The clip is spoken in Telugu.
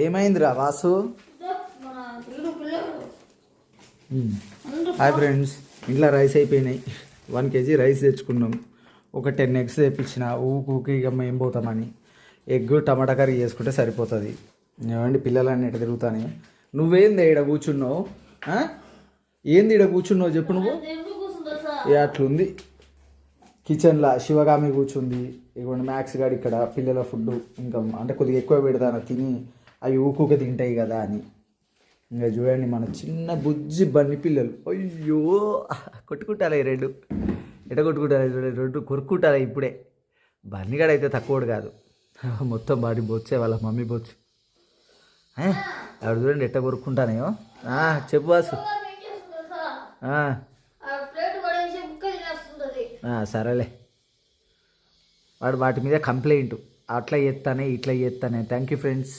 ఏమైందిరా వాసు? హాయ్ ఫ్రెండ్స్, ఇంట్లో రైస్ అయిపోయినాయి. 1 kg రైస్ తెచ్చుకున్నాం. ఒక 10 eggs తెప్పించిన. ఊకి ఇక మేము పోతామని ఎగ్ టమాటా కర్రీ చేసుకుంటే సరిపోతుంది. ఏమండి పిల్లలన్నీ ఎట్లా తిరుగుతానే? నువ్వేంది ఇక్కడ కూర్చున్నావు? ఏంది ఇక్కడ కూర్చున్నావు చెప్పు నువ్వు? అట్లుంది కిచెన్లో. శివగామి కూర్చుంది. ఇవ్వండి మ్యాక్స్ గాడు ఇక్కడ పిల్లల ఫుడ్ ఇంకా అంటే కొద్దిగా ఎక్కువ పెడతాను తిని అవి ఊకుక తింటాయి కదా అని. ఇంకా చూడండి మన చిన్న బుజ్జి బన్ని పిల్లలు. అయ్యో కొట్టుకుంటారా ఈ రెండు? ఎట కొట్టుకుంటారా రెండు? కొరుక్కుంటారా ఇప్పుడే. బన్నిగాడు అయితే తక్కువడు కాదు, మొత్తం బాడీ బొచ్చే వాళ్ళ మమ్మీ బొచ్చు. ఆవిడ చూడండి ఎట్ట కొరుక్కుంటానేయో. చెప్పు వాసు. సరేలే, వాడు వాటి మీద కంప్లైంట్ అట్లా చేస్తానే ఇట్లా చేస్తానే. Thank you friends.